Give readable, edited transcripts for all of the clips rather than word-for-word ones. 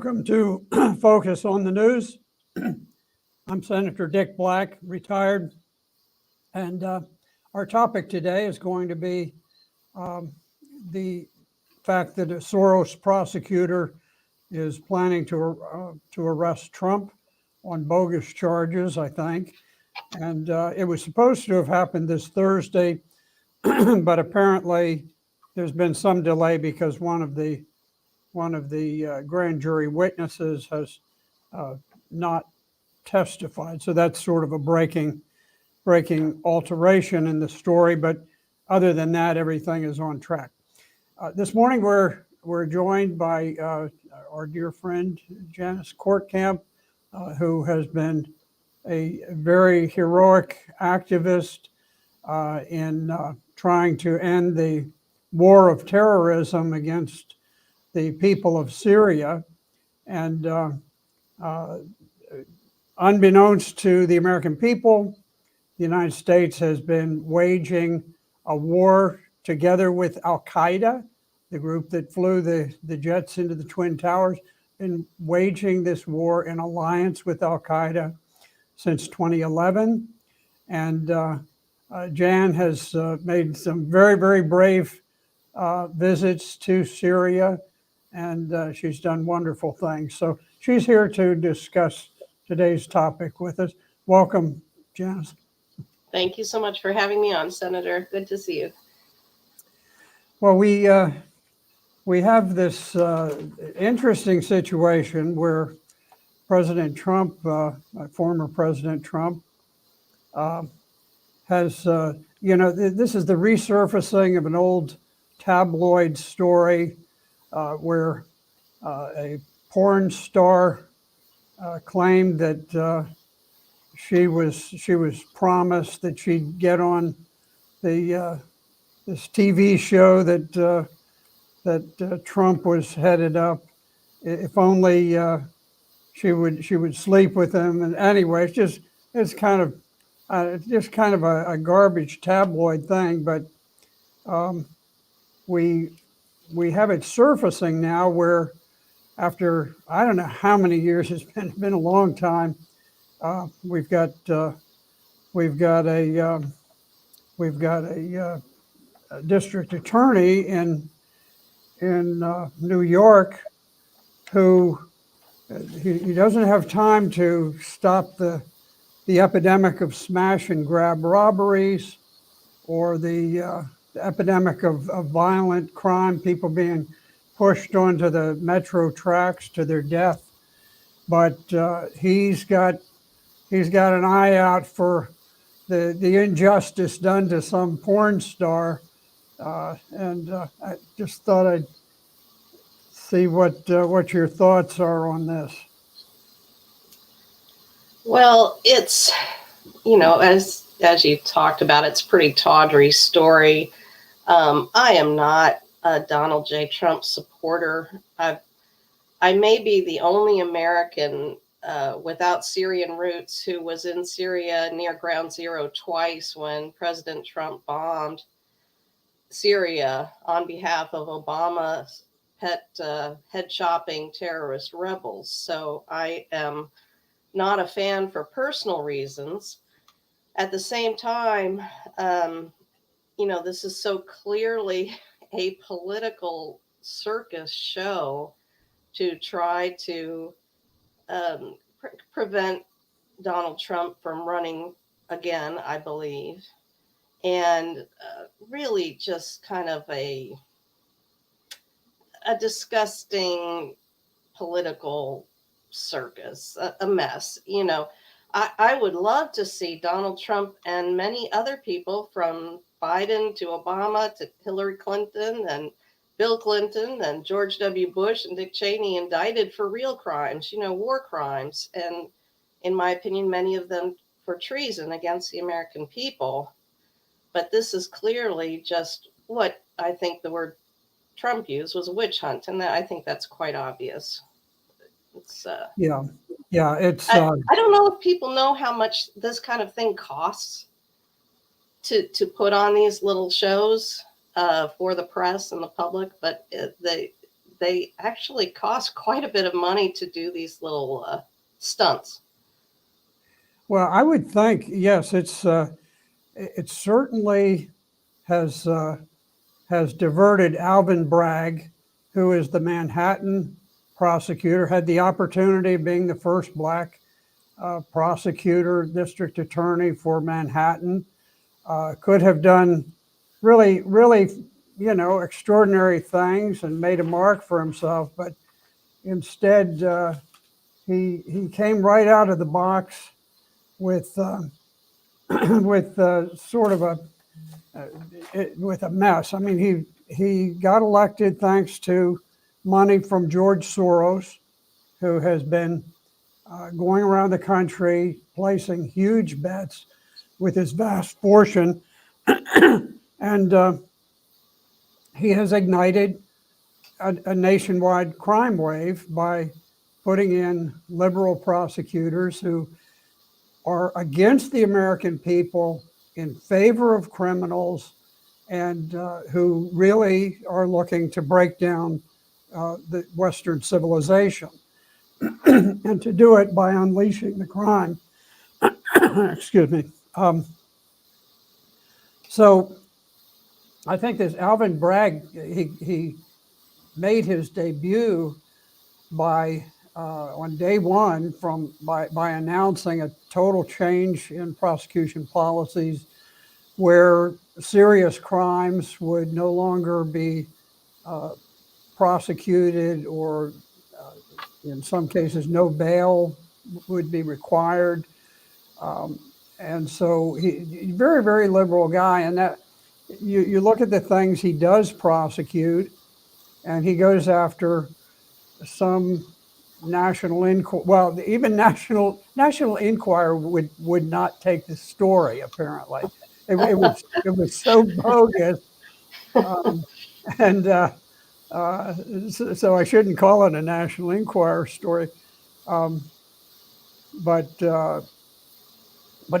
Welcome to Focus on the News. I'm Senator Dick Black, retired, and our topic today is going to be the fact that a Soros prosecutor is planning to arrest Trump on bogus charges, I think. And it was supposed to have happened this Thursday, but apparently there's been some delay because one of the grand jury witnesses has not testified. So that's sort of a breaking alteration in the story. But other than that, everything is on track. This morning, we're joined by our dear friend Janice Courtcamp, who has been a very heroic activist in trying to end the war of terrorism against the people of Syria. And unbeknownst to the American people, the United States has been waging a war together with Al Qaeda, the group that flew the jets into the Twin Towers, been waging this war in alliance with Al Qaeda since 2011. And Jan has made some very, very brave visits to Syria, and she's done wonderful things. So she's here to discuss today's topic with us. Welcome, Janice. Thank you so much for having me on, Senator. Good to see you. Well, we have this interesting situation where President Trump, former President Trump, has, this is the resurfacing of an old tabloid story where a porn star claimed that she was promised that she'd get on the this TV show that Trump was headed up if only she would sleep with him. And anyway, it's kind of a garbage tabloid thing, but we have it surfacing now where after I don't know how many years, it's been a long time. We've got a district attorney in New York who he doesn't have time to stop the epidemic of smash and grab robberies or the epidemic of violent crime, people being pushed onto the metro tracks to their death. But he's got an eye out for the injustice done to some porn star. And I just thought I'd see what your thoughts are on this. Well, it's, as you talked about, it's a pretty tawdry story. I am not a Donald J. Trump supporter. I may be the only American without Syrian roots who was in Syria near Ground Zero twice when President Trump bombed Syria on behalf of Obama's pet head shopping terrorist rebels. So I am not a fan for personal reasons. At the same time, this is so clearly a political circus show to try to prevent Donald Trump from running again, I believe. And really just kind of a disgusting political circus, a mess. I would love to see Donald Trump and many other people, from Biden to Obama to Hillary Clinton and Bill Clinton and George W. Bush and Dick Cheney, indicted for real crimes, war crimes. And in my opinion, many of them for treason against the American people. But this is clearly just what I think the word Trump used was a witch hunt. And I think that's quite obvious. It's it's I don't know if people know how much this kind of thing costs to put on these little shows for the press and the public, but they actually cost quite a bit of money to do these little stunts. Well, I would think, yes, it certainly has diverted Alvin Bragg, who is the Manhattan prosecutor, had the opportunity of being the first black prosecutor, district attorney for Manhattan, could have done really, really, extraordinary things and made a mark for himself, but instead he came right out of the box with with sort of with a mess. I mean, he got elected thanks to money from George Soros, who has been going around the country placing huge bets with his vast fortune, and he has ignited a nationwide crime wave by putting in liberal prosecutors who are against the American people, in favor of criminals, and who really are looking to break down the Western civilization, and to do it by unleashing the crime. Excuse me. So I think this Alvin Bragg, he made his debut by on day one by announcing a total change in prosecution policies, where serious crimes would no longer be prosecuted, or in some cases no bail would be required. And so he's very, very liberal guy. And that you look at the things he does prosecute, and he goes after some National Enquirer. Well, even National Enquirer would not take the story. Apparently, it was so bogus, and so I shouldn't call it a National Enquirer story. But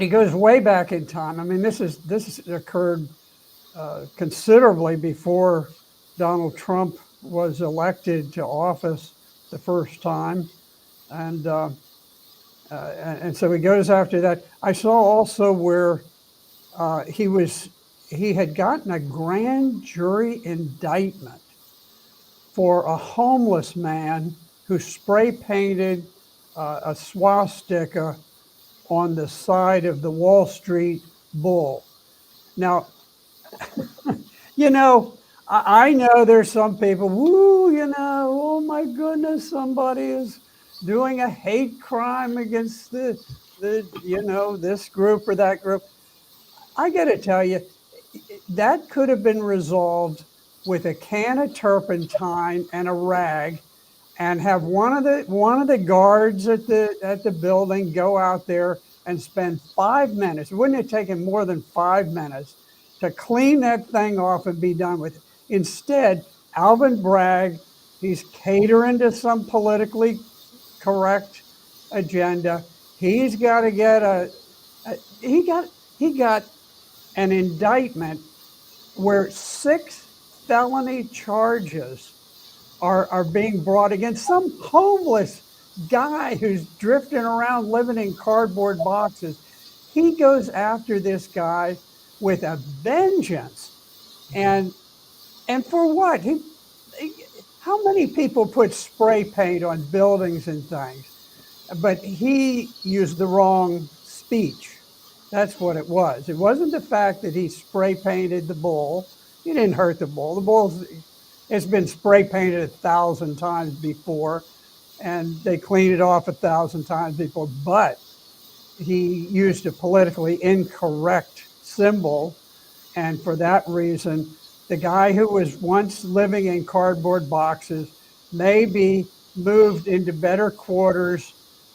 he goes way back in time. I mean, this occurred considerably before Donald Trump was elected to office the first time, and so he goes after that. I saw also where he had gotten a grand jury indictment for a homeless man who spray painted a swastika on the side of the Wall Street Bull. Now, I know there's some people, oh my goodness, somebody is doing a hate crime against this group or that group. I got to tell you, that could have been resolved with a can of turpentine and a rag, and have one of the guards at the building go out there and spend 5 minutes. It wouldn't have taken more than 5 minutes to clean that thing off and be done with it. Instead, Alvin Bragg, he's catering to some politically correct agenda. He's got to get he got an indictment where 6 felony charges are being brought against some homeless guy who's drifting around living in cardboard boxes. He goes after this guy with a vengeance. And for what? How many people put spray paint on buildings and things? But he used the wrong speech. That's what it was. It wasn't the fact that he spray painted the bull. He didn't hurt the bull. The bull, it's been spray painted 1,000 times before, and they cleaned it off 1,000 times before. But he used a politically incorrect symbol, and for that reason, the guy who was once living in cardboard boxes may be moved into better quarters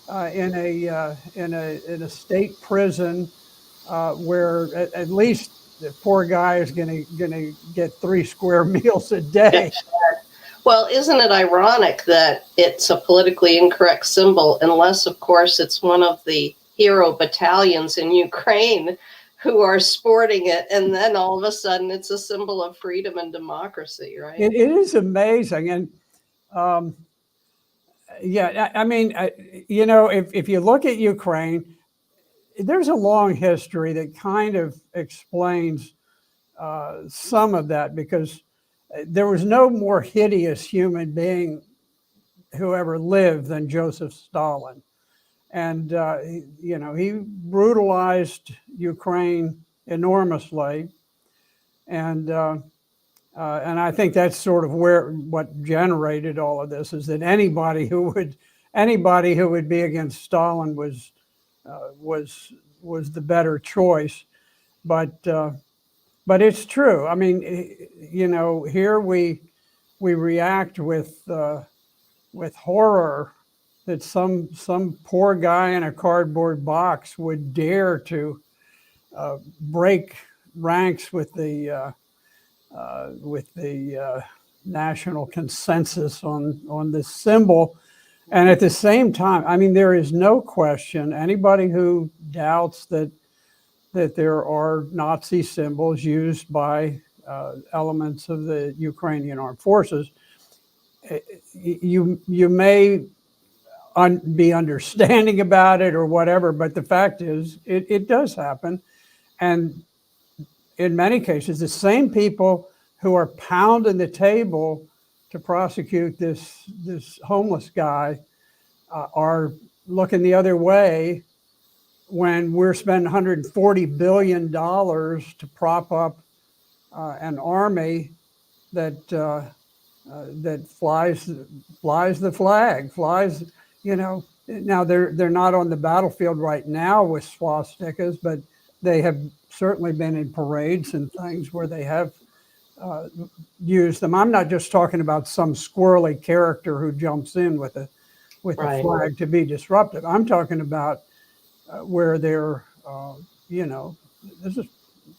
in a state prison, where at least the poor guy is going to get 3 square meals a day. Well, isn't it ironic that it's a politically incorrect symbol, unless, of course, it's one of the hero battalions in Ukraine who are sporting it, and then all of a sudden it's a symbol of freedom and democracy, right? It is amazing. And Um, yeah, I mean, you know, if you look at Ukraine, there's a long history that kind of explains some of that, because there was no more hideous human being who ever lived than Joseph Stalin. And, you know, he brutalized Ukraine enormously. And, and I think that's sort of where what generated all of this, is that anybody who would be against Stalin was was the better choice. But but it's true. I mean, you know, here we react with horror that some poor guy in a cardboard box would dare to break ranks with the national consensus on this symbol. And at the same time, I mean, there is no question, anybody who doubts that there are Nazi symbols used by elements of the Ukrainian armed forces, you may be understanding about it or whatever, but the fact is, it does happen. And in many cases, the same people who are pounding the table to prosecute this homeless guy are looking the other way when we're spending $140 billion to prop up an army that that flies the flag, you know. Now they're not on the battlefield right now with swastikas, but they have certainly been in parades and things where they have used them. I'm not just talking about some squirrely character who jumps in with a Right. flag to be disruptive. I'm talking about where they're, you know, this is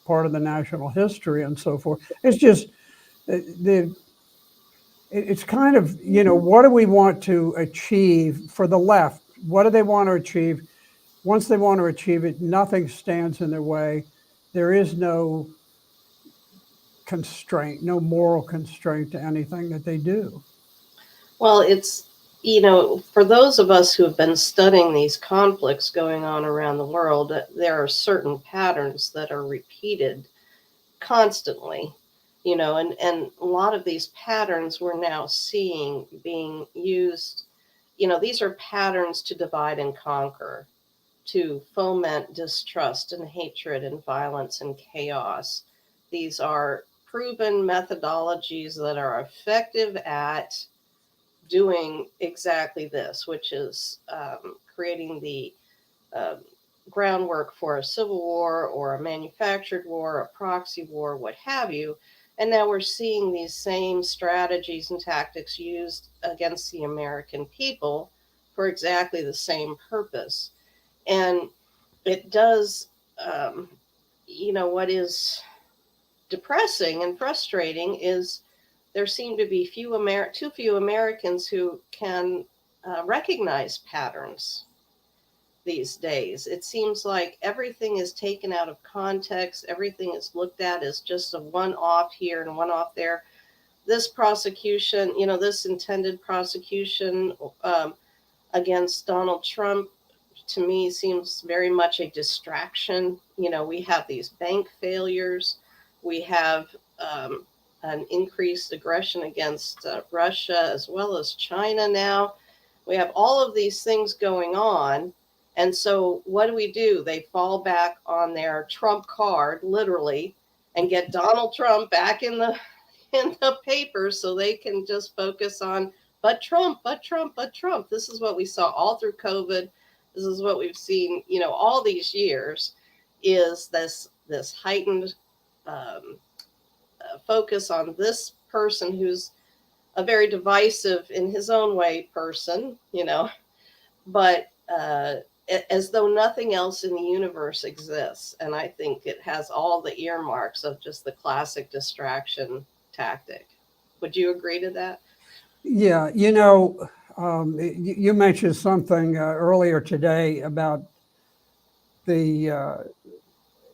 part of the national history and so forth. It's just it's kind of, you know, what do we want to achieve for the left? What do they want to achieve? Once they want to achieve it, nothing stands in their way. There is no constraint, no moral constraint to anything that they do. Well, it's, you know, for those of us who have been studying these conflicts going on around the world, there are certain patterns that are repeated constantly, you know, and a lot of these patterns we're now seeing being used, you know, these are patterns to divide and conquer, to foment distrust and hatred and violence and chaos. These are proven methodologies that are effective at doing exactly this, which is creating the um, groundwork for a civil war or a manufactured war, a proxy war, what have you. And now we're seeing these same strategies and tactics used against the American people for exactly the same purpose. And it does, you know, what is depressing and frustrating is there seem to be too few Americans who can recognize patterns these days. It seems like everything is taken out of context. Everything is looked at as just a one-off here and one-off there. This prosecution, you know, this intended prosecution against Donald Trump, to me, seems very much a distraction. You know, we have these bank failures. We have an increased aggression against Russia as well as China now. We have all of these things going on. And so what do? They fall back on their Trump card, literally, and get Donald Trump back in the papers so they can just focus on but Trump, but Trump, but Trump. This is what we saw all through COVID. This is what we've seen, you know, all these years, is this heightened focus on this person who's a very divisive in his own way person, you know, but as though nothing else in the universe exists. And I think it has all the earmarks of just the classic distraction tactic. Would you agree to that? Yeah, you know, you mentioned something earlier today about the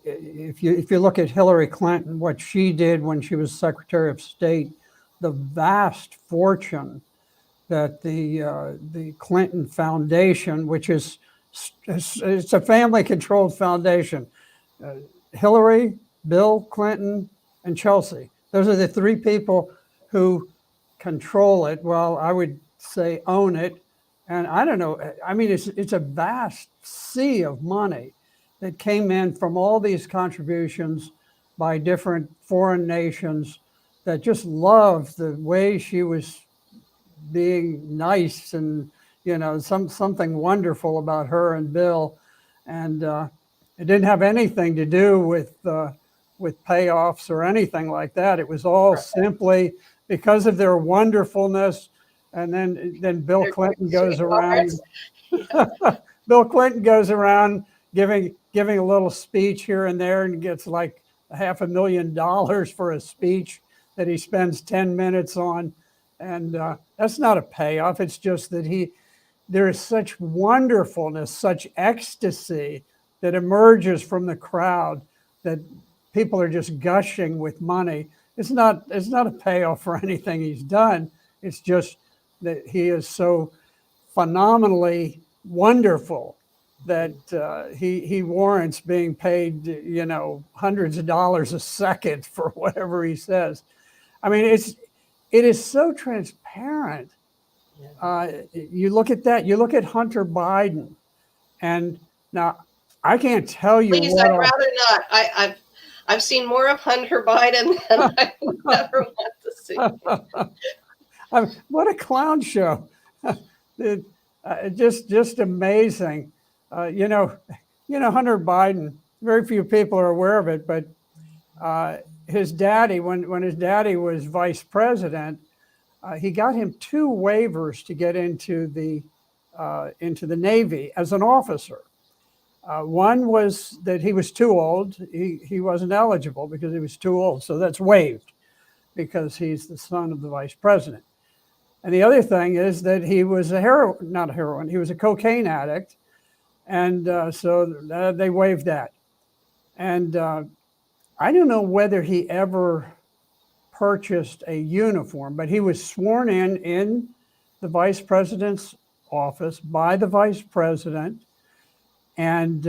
if you look at Hillary Clinton, what she did when she was Secretary of State, the vast fortune that the Clinton Foundation, which is it's a family-controlled foundation, Hillary, Bill Clinton, and Chelsea. Those are the three people who control it. Well, I would say own it. And I don't know, I mean, it's a vast sea of money that came in from all these contributions by different foreign nations that just loved the way she was being nice and, you know, something wonderful about her and Bill. And it didn't have anything to do with payoffs or anything like that. It was all simply because of their wonderfulness. And then Bill Clinton goes around. Bill Clinton goes around giving a little speech here and there and gets like $500,000 for a speech that he spends 10 minutes on. And that's not a payoff. It's just that there is such wonderfulness, such ecstasy that emerges from the crowd that people are just gushing with money. It's not a payoff for anything he's done. It's just that he is so phenomenally wonderful that he warrants being paid, you know, hundreds of dollars a second for whatever he says. I mean, it is so transparent. You look at that. You look at Hunter Biden, and now I can't tell you. Please, I'd rather not. I've seen more of Hunter Biden than I would ever want to see. What a clown show! Just amazing. You know, Hunter Biden. Very few people are aware of it, but his daddy, when his daddy was vice president, he got him 2 waivers to get into the Navy as an officer. One was that he was too old. He wasn't eligible because he was too old. So that's waived because he's the son of the vice president. And the other thing is that he was he was a cocaine addict. And so they waived that. And I don't know whether he ever purchased a uniform, but he was sworn in the vice president's office by the vice president. And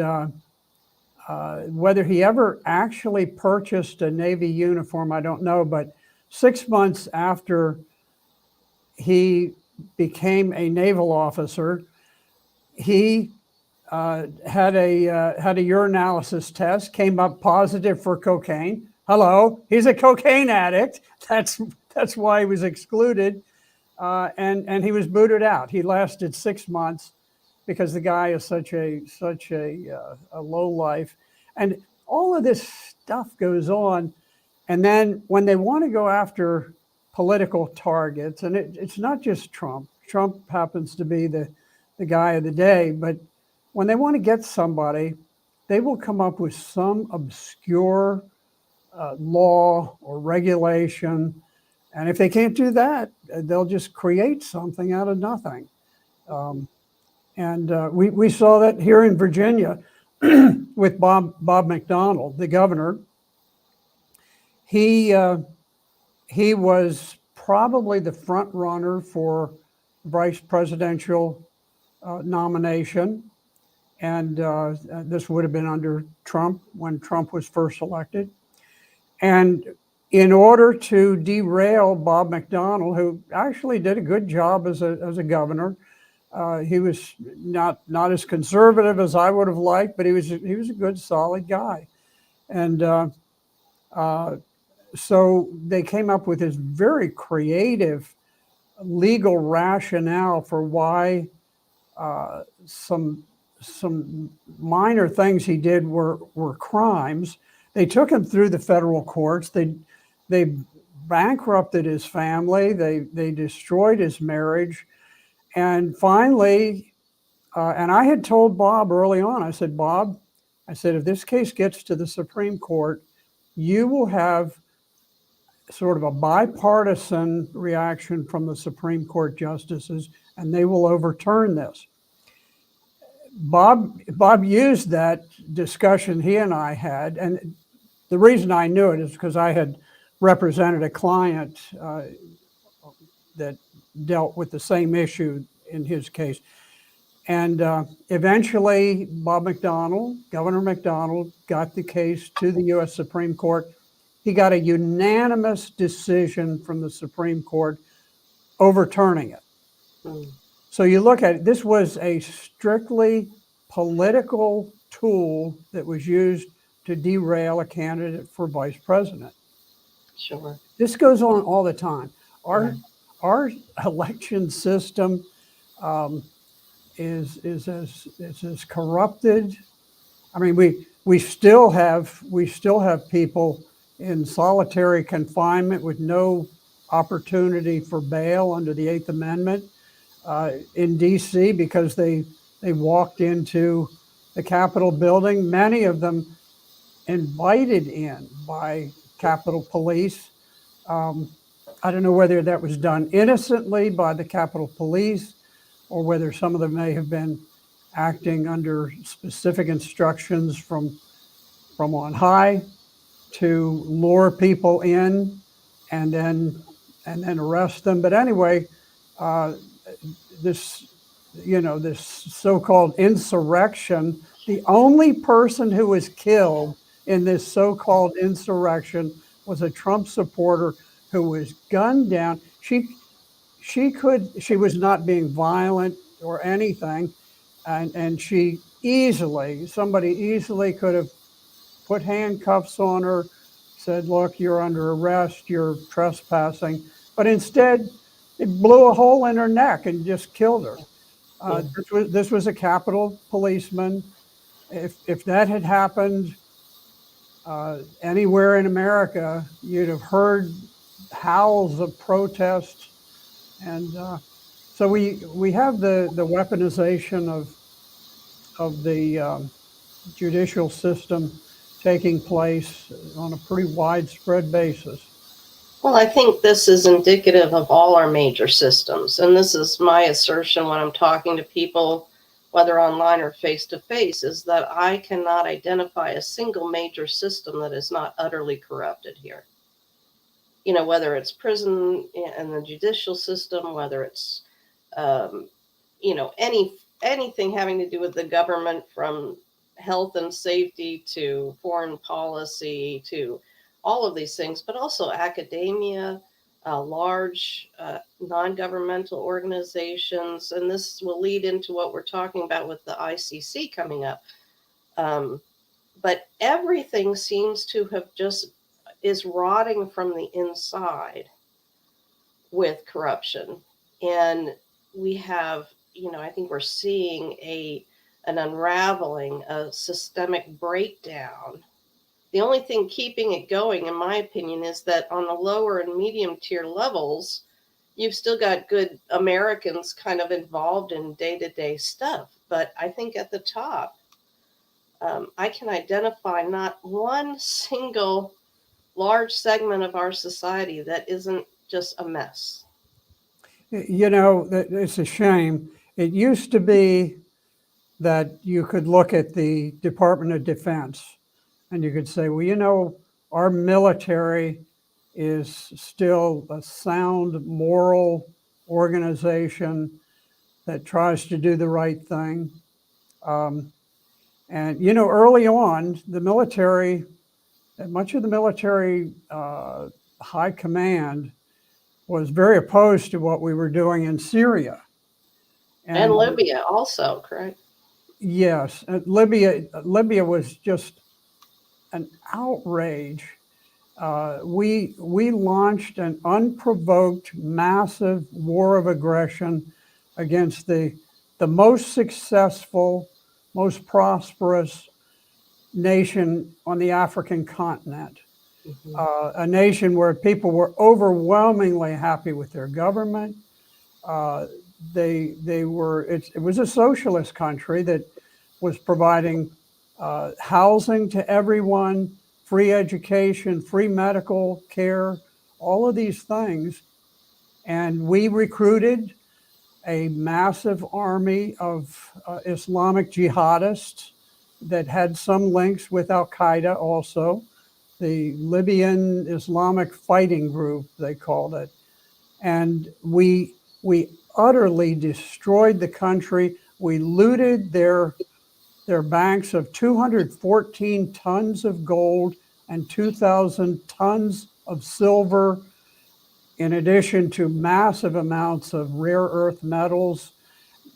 whether he ever actually purchased a Navy uniform, I don't know. But 6 months after he became a naval officer, he had a urinalysis test, came up positive for cocaine. Hello, he's a cocaine addict. That's why he was excluded, and he was booted out. He lasted 6 months because the guy is such a low life, and all of this stuff goes on. And then when they want to go after political targets, and it's not just Trump. Trump happens to be the guy of the day, but when they want to get somebody, they will come up with some obscure law or regulation. And if they can't do that, they'll just create something out of nothing. We saw that here in Virginia with Bob McDonnell, the governor. He was probably the front runner for vice presidential nomination. And this would have been under Trump when Trump was first elected. And in order to derail Bob McDonnell, who actually did a good job as a governor, he was not as conservative as I would have liked, but he was a good, solid guy. And so they came up with this very creative legal rationale for why some minor things he did were crimes. They took him through the federal courts. They bankrupted his family. They destroyed his marriage. And finally, and I had told Bob early on, I said, Bob, if this case gets to the Supreme Court, you will have sort of a bipartisan reaction from the Supreme Court justices, and they will overturn this. Bob used that discussion he and I had, and the reason I knew it is because I had represented a client that dealt with the same issue in his case. And eventually, Governor McDonald, got the case to the U.S. Supreme Court. He got a unanimous decision from the Supreme Court overturning it. Mm. So you look at it, this was a strictly political tool that was used to derail a candidate for vice president. Sure. This goes on all the time. Right. Our election system is as corrupted. I mean, we still have people in solitary confinement with no opportunity for bail under the Eighth Amendment in D.C. because they walked into the Capitol building. Many of them invited in by Capitol Police. I don't know whether that was done innocently by the Capitol Police or whether some of them may have been acting under specific instructions from on high to lure people in and then arrest them. But anyway, this so-called insurrection, the only person who was killed in this so-called insurrection was a Trump supporter who was gunned down. She was not being violent or anything, and somebody easily could have put handcuffs on her, said, look, you're under arrest, you're trespassing. But instead, it blew a hole in her neck and just killed her. This was a Capitol policeman. If that had happened anywhere in America, you'd have heard howls of protest. And so we have the weaponization of the judicial system taking place on a pretty widespread basis. Well, I think this is indicative of all our major systems. And this is my assertion when I'm talking to people, whether online or face-to-face, is that I cannot identify a single major system that is not utterly corrupted here. You know, whether it's prison and the judicial system, whether it's, anything having to do with the government, from health and safety to foreign policy to all of these things, but also academia, large non-governmental organizations. And this will lead into what we're talking about with the ICC coming up. But everything seems to have is rotting from the inside with corruption. And we have, I think we're seeing an unraveling, a systemic breakdown. The only thing keeping it going, in my opinion, is that on the lower and medium tier levels, you've still got good Americans kind of involved in day-to-day stuff. But I think at the top, I can identify not one single large segment of our society that isn't just a mess. It's a shame. It used to be that you could look at the Department of Defense and you could say, well, our military is still a sound moral organization that tries to do the right thing. And early on, the military, much of the military high command was very opposed to what we were doing in Syria. And Libya also, correct? Yes. Libya was just an outrage. We launched an unprovoked, massive war of aggression against the most successful, most prosperous nation on the African continent. Mm-hmm. A nation where people were overwhelmingly happy with their government. It was a socialist country that was providing housing to everyone, free education, free medical care, all of these things. And we recruited a massive army of Islamic jihadists that had some links with Al-Qaeda also, the Libyan Islamic Fighting Group, they called it. And we We utterly destroyed the country. We looted their banks of 214 tons of gold and 2,000 tons of silver, in addition to massive amounts of rare earth metals.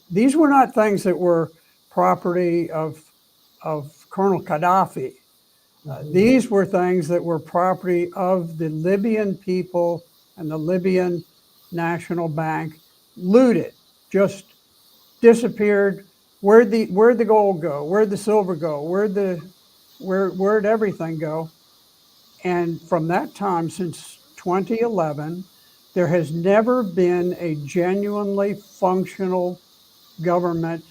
These were not things that were property of Colonel Gaddafi. These were things that were property of the Libyan people and the Libyan National Bank, looted, just disappeared. Where'd the gold go? Where'd the silver go? Where'd everything go? And from that time, since 2011, there has never been a genuinely functional government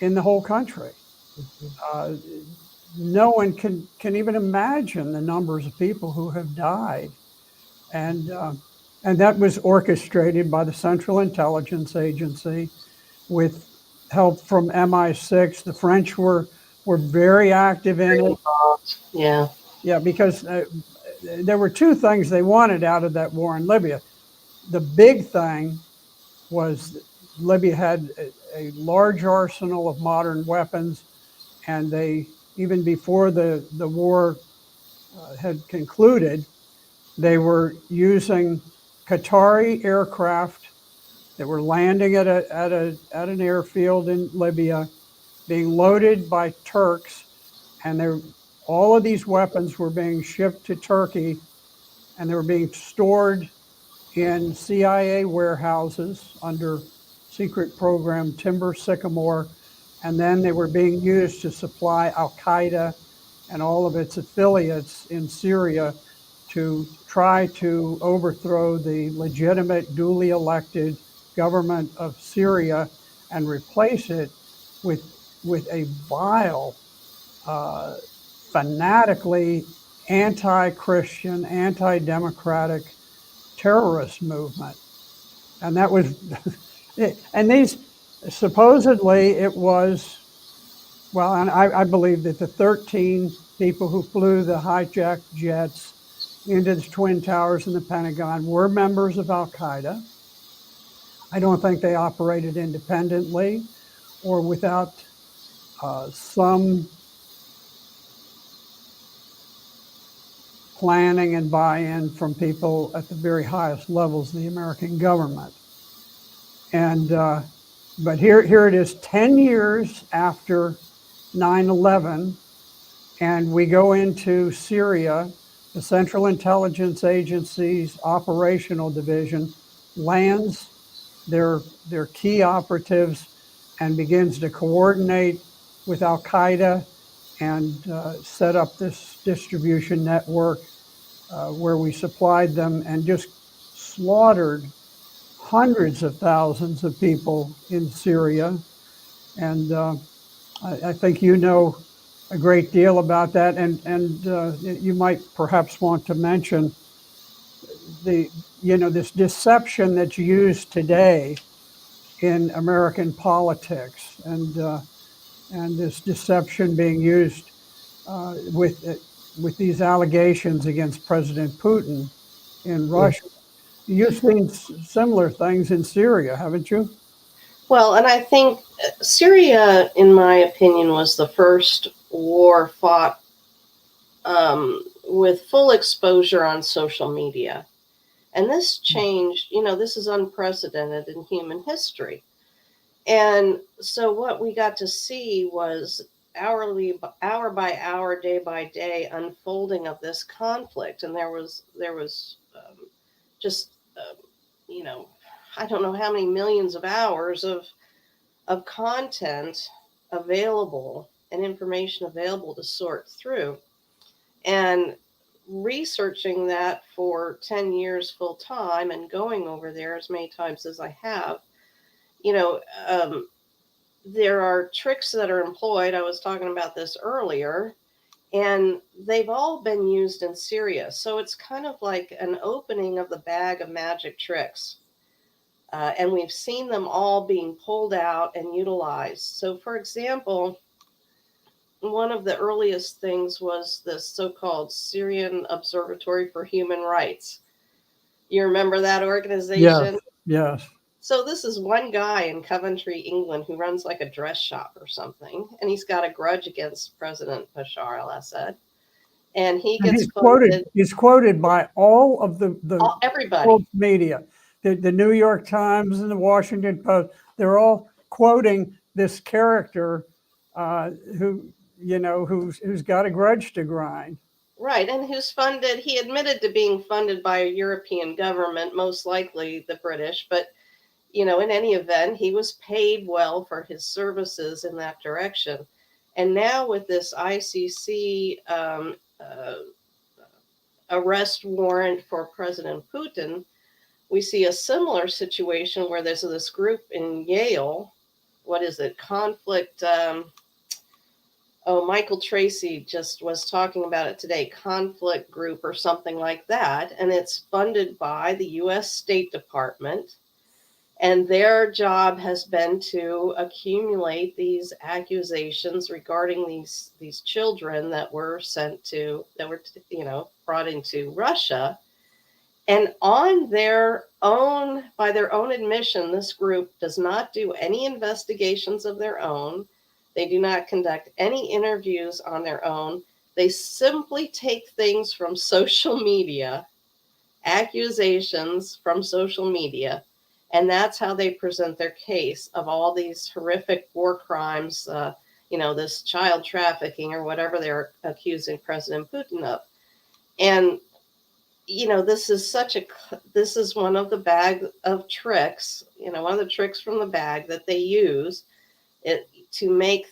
in the whole country. No one can even imagine the numbers of people who have died. And that was orchestrated by the Central Intelligence Agency with help from MI6. The French were very active in it. Yeah. Yeah, because there were two things they wanted out of that war in Libya. The big thing was Libya had a large arsenal of modern weapons, and they, even before the war had concluded, they were using Qatari aircraft that were landing at an airfield in Libya, being loaded by Turks, and all of these weapons were being shipped to Turkey, and they were being stored in CIA warehouses under secret program Timber Sycamore, and then they were being used to supply Al-Qaeda and all of its affiliates in Syria to try to overthrow the legitimate, duly elected government of Syria and replace it with a vile, fanatically anti-Christian, anti-democratic terrorist movement. And that was, and these, supposedly it was, well, and I believe that the 13 people who flew the hijacked jets into the Twin Towers in the Pentagon were members of Al-Qaeda. I don't think they operated independently or without some planning and buy-in from people at the very highest levels of the American government. And but here it is 10 years after 9/11, and we go into Syria. The Central Intelligence Agency's operational division lands their key operatives and begins to coordinate with Al-Qaeda and set up this distribution network where we supplied them and just slaughtered hundreds of thousands of people in Syria. And I think you know a great deal about that, and you might perhaps want to mention this deception that's used today in American politics, and this deception being used with these allegations against President Putin in Russia. You've seen similar things in Syria, haven't you? Well, and I think Syria, in my opinion, was the first war fought with full exposure on social media. And this changed, this is unprecedented in human history. And so what we got to see was hour by hour, day by day unfolding of this conflict. And there was just, I don't know how many millions of hours of content available and information available to sort through. And researching that for 10 years full time and going over there as many times as I have, there are tricks that are employed. I was talking about this earlier, and they've all been used in Syria. So it's kind of like an opening of the bag of magic tricks. And we've seen them all being pulled out and utilized. So, for example, one of the earliest things was the so-called Syrian Observatory for Human Rights. You remember that organization? Yes. So this is one guy in Coventry, England, who runs like a dress shop or something, and he's got a grudge against President Bashar al-Assad, and he And gets funded. he's quoted by all of the Everybody. world media, the New York Times and the Washington Post. They're all quoting this character who's got a grudge to grind. Right, and who's funded, he admitted to being funded by a European government, most likely the British, but in any event, he was paid well for his services in that direction. And now with this ICC arrest warrant for President Putin, we see a similar situation where there's this group in Yale. What is it? Conflict. Michael Tracy just was talking about it today. Conflict group or something like that. And it's funded by the U.S. State Department. And their job has been to accumulate these accusations regarding these children that were brought into Russia. And on their own, by their own admission, this group does not do any investigations of their own. They do not conduct any interviews on their own. They simply take things from social media, accusations from social media, and that's how they present their case of all these horrific war crimes, this child trafficking or whatever they're accusing President Putin of. And this is one of the bag of tricks, one of the tricks from the bag that they use to make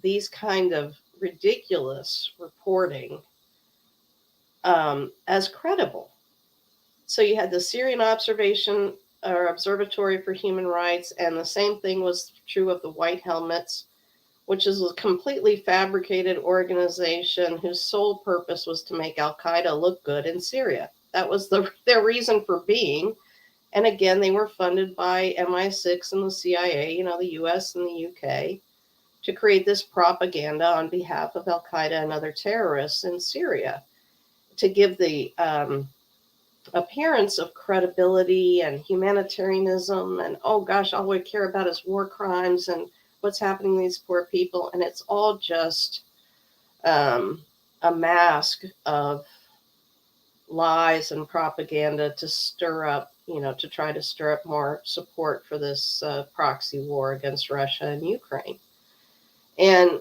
these kind of ridiculous reporting as credible. So you had the Syrian Observatory for Human Rights, and the same thing was true of the White Helmets, which is a completely fabricated organization whose sole purpose was to make Al-Qaeda look good in Syria. That was their reason for being. And again, they were funded by MI6 and the CIA, the US and the UK, to create this propaganda on behalf of Al-Qaeda and other terrorists in Syria, to give the appearance of credibility and humanitarianism, and oh gosh, all we care about is war crimes and what's happening to these poor people. And it's all just a mask of lies and propaganda to stir up, to try to stir up more support for this proxy war against Russia and Ukraine. And,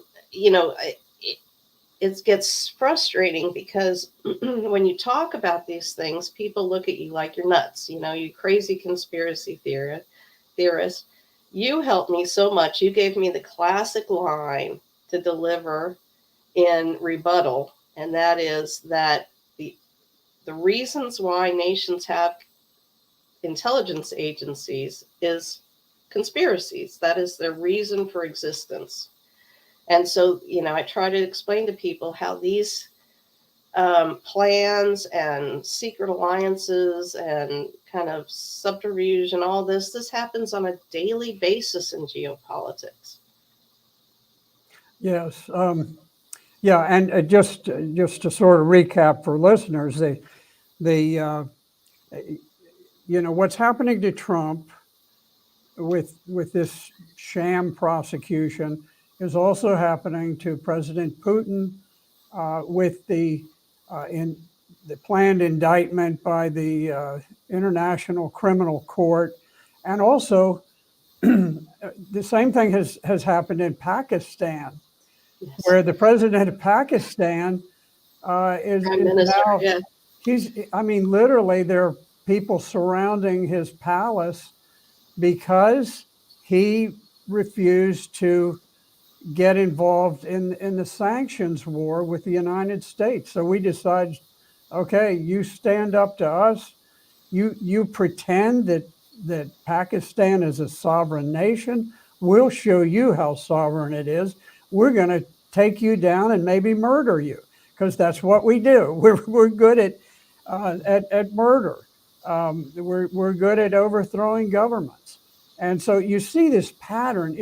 it gets frustrating because when you talk about these things, people look at you like you're nuts, you crazy conspiracy theorist. You helped me so much. You gave me the classic line to deliver in rebuttal, and that is that the reasons why nations have intelligence agencies is conspiracies. That is their reason for existence. And so, I try to explain to people how these plans and secret alliances and kind of subterfuge and all this happens on a daily basis in geopolitics. Yes. Yeah. And just to sort of recap for listeners, what's happening to Trump with this sham prosecution is also happening to President Putin with the planned indictment by the International Criminal Court. And also, the same thing has happened in Pakistan, yes, where the president of Pakistan is now, yeah. Literally, there are people surrounding his palace because he refused to get involved in the sanctions war with the United States. So we decided, okay, you stand up to us, you pretend that Pakistan is a sovereign nation, we'll show you how sovereign it is. We're going to take you down and maybe murder you, because that's what we do. We're good at murder. We're good at overthrowing governments. And so you see this pattern.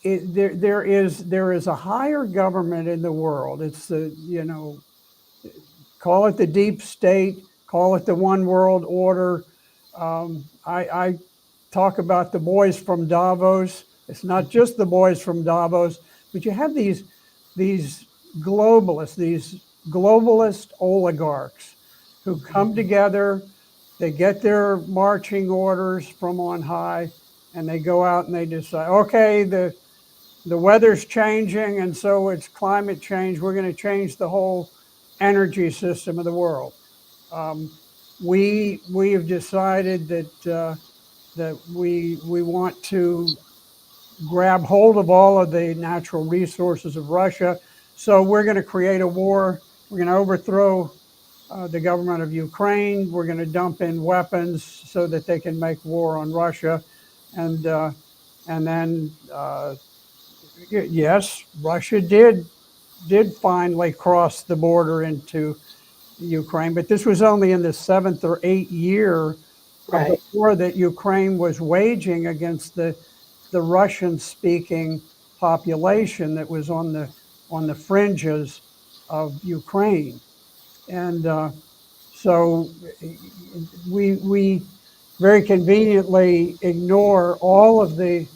There is a higher government in the world. It's call it the deep state, call it the one world order, I talk about the boys from Davos. It's not just the boys from Davos, but you have these globalists, these globalist oligarchs who come together, they get their marching orders from on high, and they go out and they decide, okay, the weather's changing, and so it's climate change. We're going to change the whole energy system of the world. We have decided that we want to grab hold of all of the natural resources of Russia. So we're going to create a war. We're going to overthrow the government of Ukraine. We're going to dump in weapons so that they can make war on Russia, and then yes, Russia did finally cross the border into Ukraine, but this was only in the 7th or 8th year of the war that Ukraine was waging against the Russian-speaking population that was on the fringes of Ukraine, and so we very conveniently ignore all of the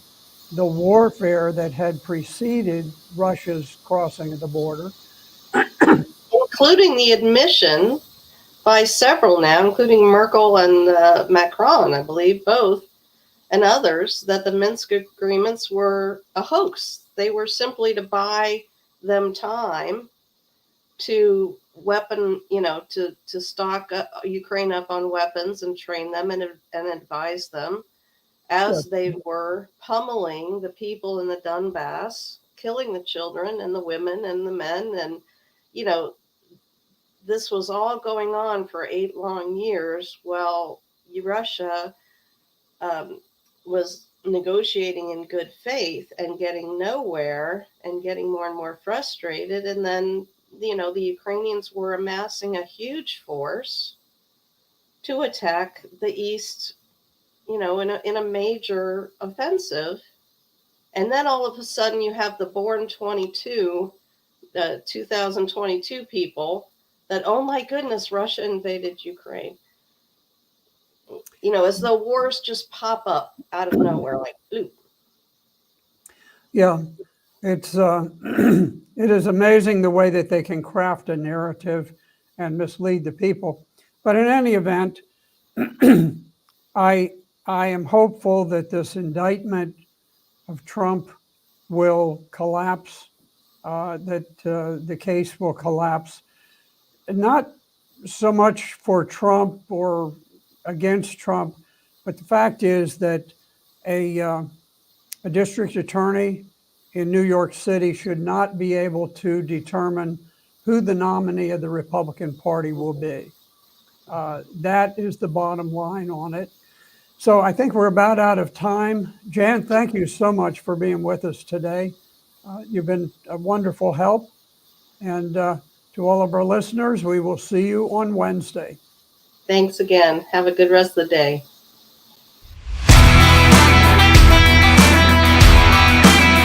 warfare that had preceded Russia's crossing of the border, including the admission by several now, including Merkel and Macron, I believe, both, and others, that the Minsk agreements were a hoax. They were simply to buy them time to to stock Ukraine up on weapons and train them and advise them as they were pummeling the people in the Donbass, killing the children and the women and the men. And, this was all going on for 8 long years while Russia was negotiating in good faith and getting nowhere and getting more and more frustrated. And then, the Ukrainians were amassing a huge force to attack the East, in a major offensive. And then all of a sudden you have the born 2022 people that, oh my goodness, Russia invaded Ukraine. As though wars just pop up out of nowhere, like, ooh. Yeah, it's it is amazing the way that they can craft a narrative and mislead the people. But in any event, I am hopeful that this indictment of Trump will collapse, that the case will collapse, not so much for Trump or against Trump, but the fact is that a district attorney in New York City should not be able to determine who the nominee of the Republican Party will be. That is the bottom line on it. So I think we're about out of time. Jan, thank you so much for being with us today. You've been a wonderful help. And to all of our listeners, we will see you on Wednesday. Thanks again. Have a good rest of the day.